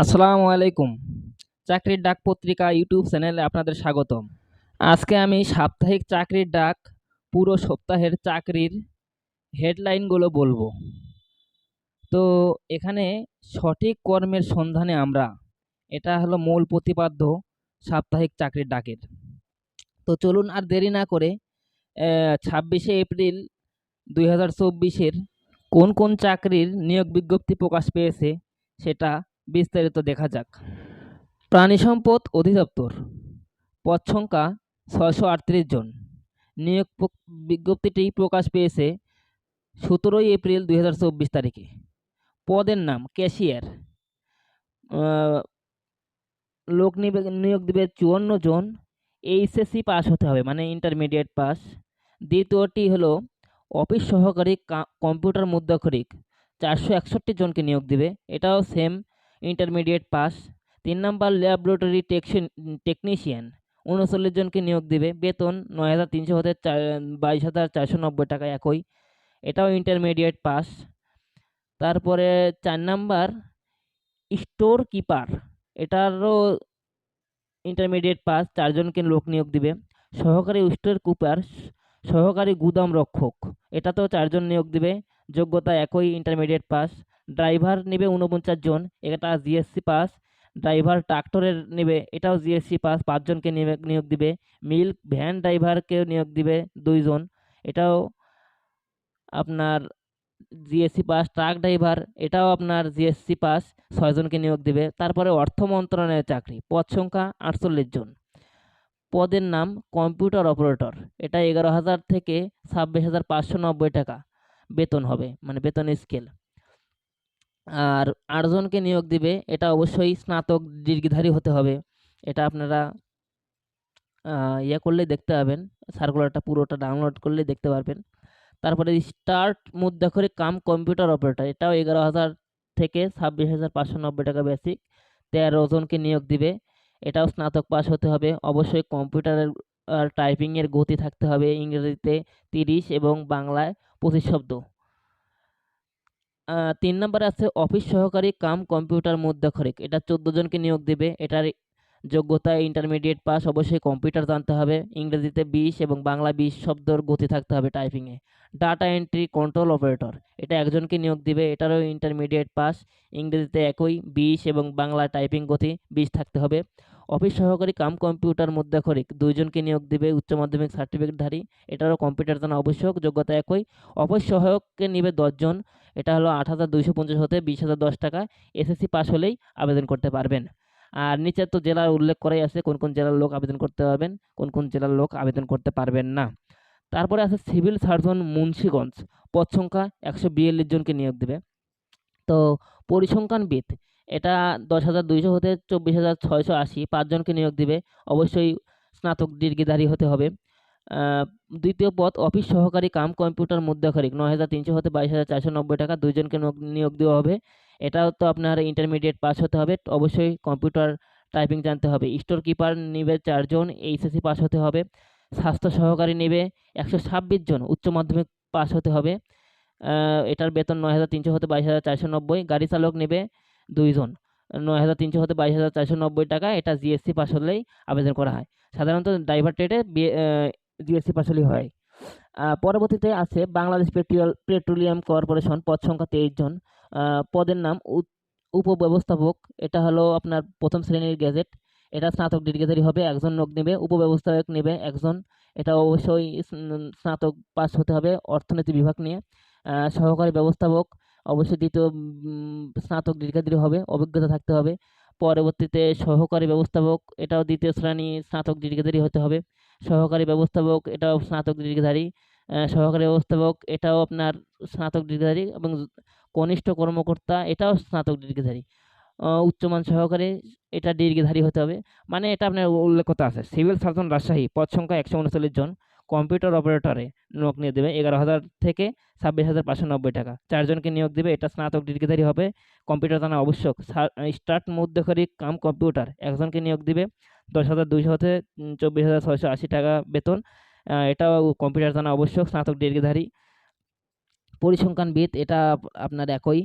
আসসালামু আলাইকুম। চাকরির ডাক পত্রিকা ইউটিউব চ্যানেলে আপনাদের স্বাগতম। আজকে আমি সাপ্তাহিক চাকরির ডাক পুরো সপ্তাহের চাকরির হেডলাইনগুলো বলবো। তো এখানে সঠিক কর্মের সন্ধানে আমরা, এটা হলো মূল প্রতিপাদ্য সাপ্তাহিক চাকরির ডাকের। তো চলুন আর দেরি না করে 26শে এপ্রিল 2024-এর কোন কোন চাকরির নিয়োগ বিজ্ঞপ্তি প্রকাশ পেয়েছে সেটা বিস্তারিত দেখা যাক। প্রাণী সম্পদ অধিদপ্তর, পদ সংখ্যা ৬৩৮ জন। নিয়োগ বিজ্ঞপ্তিটি প্রকাশ পেয়েছে ১৭ই এপ্রিল ২০২৪ তারিখে। পদের নাম ক্যাশিয়ার। লোক নিয়োগ দিবে ৫৪ জন। এইচএসসি পাস হতে হবে, মানে ইন্টারমিডিয়েট পাস। দ্বিতীয়টি হলো অফিস সহকারী কম্পিউটার মুদ্রাক্ষরিক, ৪৬১ জনকে নিয়োগ দিবে, এটাও same intermediate pass. ৩ number laboratory technician, ৩৯ জনকে নিয়োগ দিবে, বেতন ৯,৩০০ হতে ২২,৪৯০ টাকা একই, এটাও ইন্টারমিডিয়েট পাস। তারপরে ৪ নাম্বার স্টোর কিপার, এটারও ইন্টারমিডিয়েট পাস, ৪ জনকে লোক নিয়োগ দিবে। সহকারী স্টোর কিপার, সহকারী গুদাম রক্ষক, এটাতেও ৪ জন নিয়োগ দিবে, যোগ্যতা একই, ইন্টারমিডিয়েট পাস। ড্রাইভার নেবে ৪৯ জন, এটা জিএসসি পাস। ড্রাইভার ট্রাক্টরের নেবে, এটাও জিএসসি পাস, ৫ জনকে নিয়োগ দিবে। মিল্ক ভ্যান ড্রাইভারকে নিয়োগ দিবে ২ জন, এটাও আপনার জিএসসি পাস। ট্রাক ড্রাইভার, এটাও আপনার জিএসসি পাস, ৬ জনকে নিয়োগ দিবে। তারপরে অর্থ মন্ত্রণালয়ের চাকরি, পদ সংখ্যা ৪৮ জন। পদের নাম কম্পিউটার অপারেটর, এটা ১১,০০০ থেকে ২৬,৫৯০ টাকা বেতন হবে, মানে বেতন স্কেল। আর ৮ জনকে নিয়োগ দিবে, এটা অবশ্যই স্নাতক ডিগ্রিধারী হতে হবে। এটা আপনারা করলেই দেখতে পাবেন, সার্কুলারটা পুরোটা ডাউনলোড করলেই দেখতে পারবেন। তারপরে স্টার্ট মুদ্রাক্ষরিক কাম কম্পিউটার অপারেটর, এটাও ১১,০০০ থেকে ২৬,৫৯০ টাকা বেসিক, ১৩ জনকে নিয়োগ দিবে, এটাও স্নাতক পাস হতে হবে। অবশ্যই কম্পিউটারের টাইপিংয়ের গতি থাকতে হবে, ইংরেজিতে ৩০ এবং বাংলায় ২৫ শব্দ। ৩ নম্বরে আছে অফিস সহকারী কাম কম্পিউটার মুদ্রাক্ষরিক, এটা ১৪ জনকে নিয়োগ দিবে, এটার যোগ্যতা ইন্টারমিডিয়েট পাস, অবশ্যই কম্পিউটার জানতে হবে, ইংরেজিতে ২০ এবং বাংলা ২০ শব্দর গতি থাকতে হবে টাইপিংয়ে। ডাটা এন্ট্রি কন্ট্রোল অপারেটর, এটা একজনকে নিয়োগ দিবে, এটারও ইন্টারমিডিয়েট পাস, ইংরেজিতে একই, ২০ এবং বাংলা টাইপিং গতি ২০ থাকতে হবে। অফিস সহকারী কাম কম্পিউটার মুদ্রাক্ষরিক ২ জনকে নিয়োগ দিবে, উচ্চ মাধ্যমিক সার্টিফিকেটধারী, এটারও কম্পিউটার জানা আবশ্যক, যোগ্যতা একই। অফিস সহায়ককে নিবে ১০ জন, এটা হলো ৮,২৫০ হতে ২০,০১০ টাকা, এসএসসি পাস হলেই আবেদন করতে পারবেন। আর নিচে তো জেলার উল্লেখ করাই আছে, কোন কোন জেলার লোক আবেদন করতে পারবেন, কোন কোন জেলার লোক আবেদন করতে পারবেন না। তারপরে আছে সিভিল সার্জন মুন্সিগঞ্জ, পদ সংখ্যা ১৪২ জনকে নিয়োগ দেবে। তো পরিসংখ্যানবিদ, এটা ১০,২০০ হতে ২৪,৬৮০, ৫ জনকে নিয়োগ দিবে, অবশ্যই স্নাতক ডিগ্রিধারী হতে হবে। দ্বিতীয় পদ অফিস সহকারী কাম কম্পিউটার মুদ্রাক্ষরিক, ৯,৩০০ হতে ২২,৪৯০ টাকা, ২ জনকে নিয়োগ দেওয়া হবে, এটাও তো আপনার ইন্টারমিডিয়েট পাস হতে হবে, অবশ্যই কম্পিউটার টাইপিং জানতে হবে। স্টোর কিপার নিবে ৪ জন, এইচএসসি পাস হতে হবে। স্বাস্থ্য সহকারী নিবে ১২৬ জন, উচ্চ মাধ্যমিক পাস হতে হবে, এটার বেতন ৯,৩০০ হতে ২২,৪৯০। গাড়ি চালক নেবে ২ জন, ৯,৩০০ হতে ২২,৪৯০ টাকা, এটা জিএসসি পাস হলেই আবেদন করা হয়। সাধারণত ড্রাইভার ট্রেডে জিএসসি পাস হলেই হয়। পরবর্তীতে আছে বাংলাদেশ পেট্রোলিয়াম কর্পোরেশন, পদ সংখ্যা ২৩ জন। পদের নাম উপব্যবস্থাপক, এটা হলো আপনার ১ম শ্রেণীর গ্যাজেট, এটা স্নাতক ডিগ্রিধারী হবে, ১ জন লোক নেবে। উপব্যবস্থাপক নেবে ১ জন, এটা অবশ্যই স্নাতক পাস হতে হবে অর্থনীতি বিভাগ নিয়ে। সহকারী ব্যবস্থাপক, অবশ্যই দ্বিতীয় স্নাতক ডিগ্রিধারী হবে, অভিজ্ঞতা থাকতে হবে। পরবর্তীতে সহকারী ব্যবস্থাপক, এটাও দ্বিতীয় শ্রেণী স্নাতক ডিগ্রিধারী হতে হবে। সহকারী ব্যবস্থাপক, এটাও স্নাতক ডিগ্রিধারী। সহকারী ব্যবস্থাপক, এটাও আপনার স্নাতক ডিগ্রিধারী এবং কনিষ্ঠ কর্মকর্তা, এটাও স্নাতক ডিগ্রিধারী। উচ্চমান সহকারী, এটা ডিগ্রিধারী হতে হবে, মানে এটা আপনার উল্লেখ করতে আছে। সিভিল সার্জন রাজশাহী, পদ সংখ্যা ১৩৯ জন। কম্পিউটার অপারেটরে নিয়োগ নিয়ে দেবে ১১,০০০ থেকে ২৬,৫৯০ টাকা, ৪ জনকে নিয়োগ দেবে, এটা স্নাতক ডিগ্রিধারী হবে, কম্পিউটার জানা আবশ্যক। স্টার্ট মুদ্রাক্ষরিক কাম কম্পিউটার, ১ জনকে নিয়োগ দিবে, ১০,২০০ হতে ২৪,৬৮০ টাকা বেতন, এটাও কম্পিউটার জানা আবশ্যক, স্নাতক ডিগ্রিধারী। পরিসংখ্যানবিদ, এটা আপনার একই,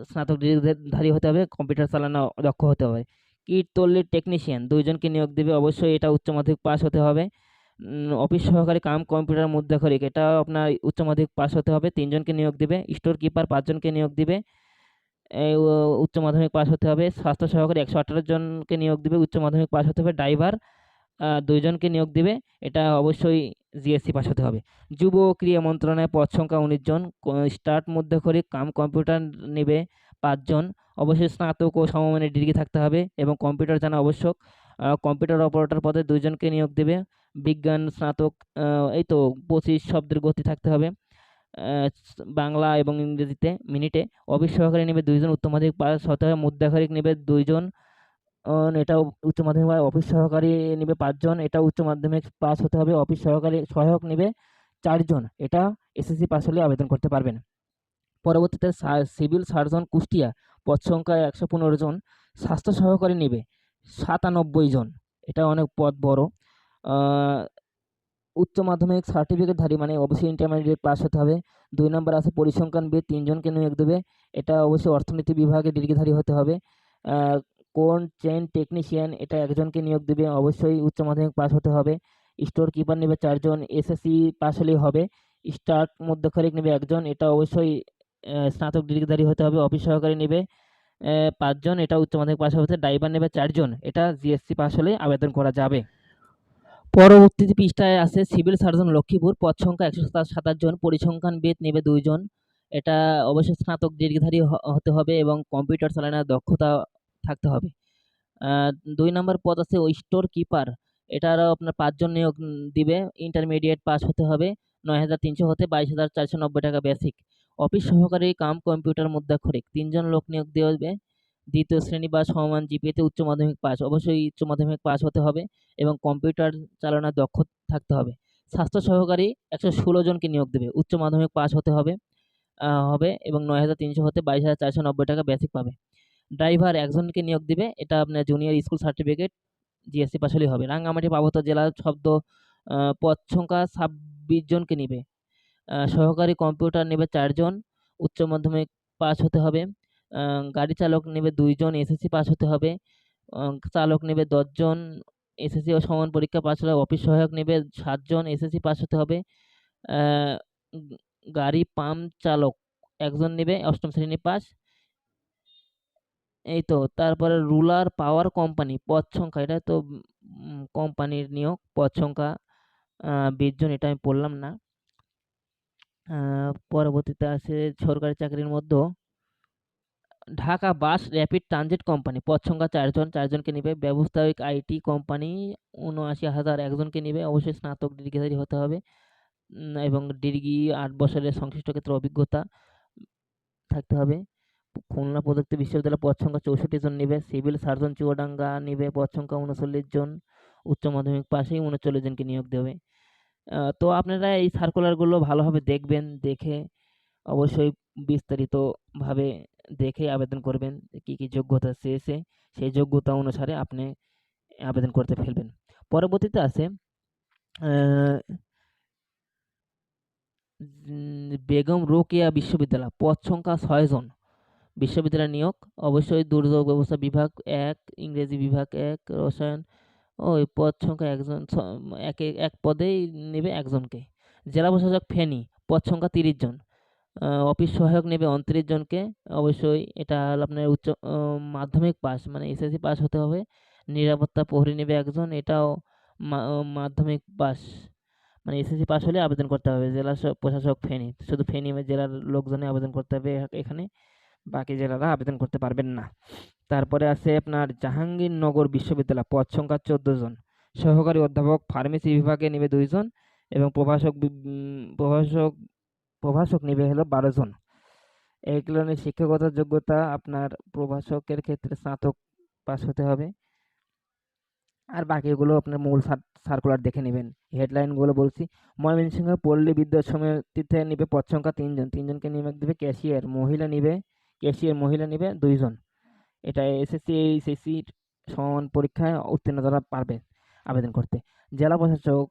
স্নাতক ডিগ্রিধারী হতে হবে, কম্পিউটার চালানো দক্ষ হতে হবে। কীটতল্লির টেকনিশিয়ান 2 জনকে নিয়োগ দেবে, অবশ্যই এটা উচ্চ মাধ্যমিক পাস হতে হবে। অফিস সহকারী কাম কম্পিউটার মুদ্রাক্ষরিক, এটাও আপনার উচ্চ মাধ্যমিক পাস হতে হবে, 3 জনকে নিয়োগ দিবে। স্টোর কিপার 5 জনকে নিয়োগ দিবে, এই উচ্চ মাধ্যমিক পাস হতে হবে। স্বাস্থ্য সহকারী 118 জনকে নিয়োগ দিবে, উচ্চ মাধ্যমিক পাস হতে হবে। ড্রাইভার 2 জনকে নিয়োগ দিবে, এটা অবশ্যই জিএসসি পাস হতে হবে। যুব ও ক্রীড়া মন্ত্রণালয়ে পদ সংখ্যা 19 জন, স্টার্ট মুদ্রাক্ষরিক কাম কম্পিউটার নেবে 5 জন, অবশ্যই স্নাতক ও সমমানের ডিগ্রি থাকতে হবে এবং কম্পিউটার জানা আবশ্যক। কম্পিউটার অপারেটর পদে 2 জনকে নিয়োগ দেবে, বিজ্ঞান স্নাতক, এই তো 25 শব্দের গতি থাকতে হবে বাংলা এবং ইংরেজিতে মিনিটে। অফিস সহকারী নেবে 2 জন, উচ্চ মাধ্যমিক পাস হতে হবে। মুদ্রাক্ষরিক নেবে 2 জন, এটাও উচ্চ মাধ্যমিক বা অফিস সহকারী নেবে 5 জন, এটা উচ্চ মাধ্যমিক পাস হতে হবে। অফিস সহকারী সহায়ক নেবে 4 জন, এটা এসএসসি পাস হলে আবেদন করতে পারবেন। পরবর্তীতে সিভিল সার্জন কুষ্টিয়া পদ সংখ্যা 115 জন, স্বাস্থ্য সহকারী নেবে 97 জন, এটা অনেক পদ বড়। উচ্চ মাধ্যমিক সার্টিফিকেটধারী মানে অবশ্যই ইন্টারমিডিয়েট পাস হতে হবে। 2 নম্বর আছে পরিসংখ্যানবিদ 3 জনকে নিয়োগ দেবে, এটা অবশ্যই অর্থনীতি বিভাগে ডিগ্রিধারী হতে হবে। কোন চেইন টেকনিশিয়ান, এটা 1 জনকে নিয়োগ দেবে, অবশ্যই উচ্চ মাধ্যমিক পাস হতে হবে। স্টোর কিপার নেবে 4 জন, এসএসসি পাস হলেই হবে। স্টার্ট মুদ্রাক্ষরিক নেবে 1 জন, এটা অবশ্যই স্নাতক ডিগ্রিধারী হতে হবে। অফিস সহকারী নেবে 5 জন, এটা উচ্চ মাধ্যমিক পাস হতে। ড্রাইভার নেবে 4 জন, এটা জিএসসি পাস হলেই আবেদন করা যাবে। পরবর্তী পৃষ্ঠায় আছে সিভিল সার্জন লক্ষ্মীপুর পদ সংখ্যা 127 জন, পরিসংখ্যানবিদ নেবে 2 জন, এটা অবশ্যই স্নাতক ডিগ্রিধারী হতে হবে এবং কম্পিউটার চালানোর দক্ষতা থাকতে হবে। 2 নম্বর পদ আছে ওই স্টোর কিপার, এটারও আপনার 5 জন নিয়োগ দিবে, ইন্টারমিডিয়েট পাস হতে হবে, 9,300 হতে 22,490 টাকা বেসিক। অফিস সহকারী কাম কম্পিউটার মুদ্রাক্ষরিক 3 জন লোক নিয়োগ দেওয়া হবে, দ্বিতীয় শ্রেণী বা সমমান জিপিএতে উচ্চ মাধ্যমিক পাস, অবশ্যই উচ্চ মাধ্যমিক পাস হতে হবে এবং কম্পিউটার চালানোর দক্ষ থাকতে হবে। স্বাস্থ্য সহকারী 116 জনকে নিয়োগ দেবে, উচ্চ মাধ্যমিক পাস হতে হবে এবং 9,300 হতে 22,490 টাকা বেসিক পাবে। ড্রাইভার 1 জনকে নিয়োগ দিবে, এটা আপনার junior school certificate GSC pass হলেই হবে। রাঙ্গামাটি পার্বত্য জেলা পদ সংখ্যা 26 জনকে নিবে। সহকারী কম্পিউটার নেবে 4 জন, উচ্চ মাধ্যমিক পাস হতে হবে। গাড়ি চালক নেবে 2 জন, এসএসসি পাস হতে হবে। চালক নেবে 10 জন, এসএসসি ও সমান পরীক্ষা পাস হলে। অফিস সহায়ক নেবে 7 জন, এসএসসি পাস হতে হবে। গাড়ি পাম্প চালক 1 জন নেবে, 8ম শ্রেণী পাস। এই তো তারপরে রুলার পাওয়ার কোম্পানি পদ সংখ্যা, এটা তো কোম্পানির নিয়োগ, পদ সংখ্যা 20 জন, এটা আমি পড়লাম না। পরবর্তীতে আছে সরকারি চাকরির মধ্যে ঢাকা বাস র্যাপিড ট্রানজিট কোম্পানি পদ সংখ্যা 4 জন, 4 জনকে নিবে। ব্যবসায়িক আইটি কোম্পানি ৭৯,০০০ 1 জনকে নিবে, অবশ্যই স্নাতক ডিগ্রিধারী হতে হবে এবং ডিগ্রি 8 বছরের সংশ্লিষ্ট ক্ষেত্রে অভিজ্ঞতা থাকতে হবে। খুলনা প্রযুক্তি বিশ্ববিদ্যালয় পদ সংখ্যা 64 জন নিবে। সিভিল সার্জন চুয়াডাঙ্গা নিবে, পদ সংখ্যা 39 জন, উচ্চ মাধ্যমিক পাশেই 39 জনকে নিয়োগ দেবে। তো আপনারা এই সার্কুলারগুলো ভালোভাবে দেখবেন, দেখে অবশ্যই বিস্তারিতভাবে দেখে আবেদন করবেন। কি কি যোগ্যতা চেয়েছে, সেই যোগ্যতা অনুসারে আপনি আবেদন করতে ফেলবেন। পরবর্তীতে আছে বেগম রোকেয়া বিশ্ববিদ্যালয় পদ সংখ্যা 6 জন, বিশ্ববিদ্যালয় নিয়োগ, অবশ্যই দুর্যোগ ব্যবস্থা বিভাগ 1, ইংরেজি বিভাগ 1, রসায়ন, ওই পদ সংখ্যা 1 জন, এক পদেই নেবে 1 জনকে। জেলা প্রশাসক ফেনী পদ সংখ্যা 30 জন, অফিস সহায়ক নেবে 29 জনকে, অবশ্যই এটা হলো আপনার উচ্চ মাধ্যমিক পাস মানে এসএসসি পাস হতে হবে। নিরাপত্তা প্রহরী নেবে 1 জন, এটাও মাধ্যমিক পাস মানে এসএসসি পাস হলে আবেদন করতে হবে। জেলা প্রশাসক ফেনী, শুধু ফেনী জেলার লোকজনই আবেদন করতে হবে এখানে, বাকি জেলারা আবেদন করতে পারবেন না। তারপরে আছে আপনার জাহাঙ্গীরনগর বিশ্ববিদ্যালয় পদ সংখ্যা 14 জন, সহকারী অধ্যাপক ফার্মেসি বিভাগে নেবে 2 জন এবং প্রভাষক নেবে হলো 12 জন। এইগুলো নিয়ে শিক্ষাগত যোগ্যতা আপনার প্রভাষকের ক্ষেত্রে স্নাতক পাস হতে হবে। আর বাকিগুলো আপনার মূল সার্কুলার দেখে নেবেন। হেডলাইনগুলো বলছি। ময়মনসিংহ পল্লী বিদ্যুৎ সমিতিতে নিবে পদ সংখ্যা 3 জন, 3 জনকে নিয়োগ দেবে। ক্যাশিয়ার মহিলা নিবে 2 জন, এটা এসএসসি এইচএসসির সমান পরীক্ষায় উত্তীর্ণ যারা পারবে আবেদন করতে। জেলা প্রশাসক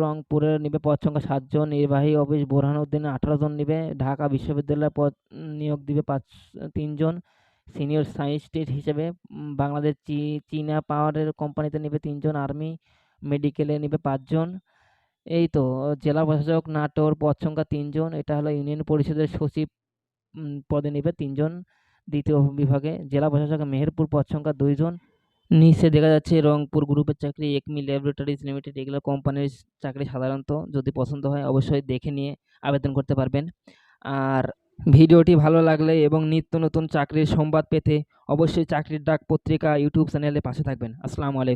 রংপুরে নিবে পদ সংখ্যা ৭ জন, নির্বাহী অফিস বোরহানউদ্দিনে 18 জন নিবে, ঢাকা বিশ্ববিদ্যালয়ে পদ নিয়োগ দিবে 3 জন, সিনিয়র সায়েন্টিস্ট হিসেবে বাংলাদেশ চীনা পাওয়ারের কোম্পানিতে নিবে 3 জন, আর্মি মেডিকেলে নিবে 5 জন। এই তো জেলা প্রশাসক নাটোর পদ সংখ্যা 3 জন, এটা হলো ইউনিয়ন পরিষদের সচিব পদে নিবে 3 জন দ্বিতীয় বিভাগে। জেলা প্রশাসক মেহেরপুর পদ সংখ্যা 2 জন। নিচে দেখা যাচ্ছে রংপুর গ্রুপের চাকরি, একমি ল্যাবরেটরিজ লিমিটেড, এগুলো কোম্পানির চাকরি সাধারণত। যদি পছন্দ হয় অবশ্যই দেখে নিয়ে আবেদন করতে পারবেন। আর ভিডিওটি ভালো লাগলে এবং নিত্য নতুন চাকরির সংবাদ পেতে অবশ্যই চাকরির ডাক পত্রিকা ইউটিউব চ্যানেলে পাশে থাকবেন। আসসালামু আলাইকুম।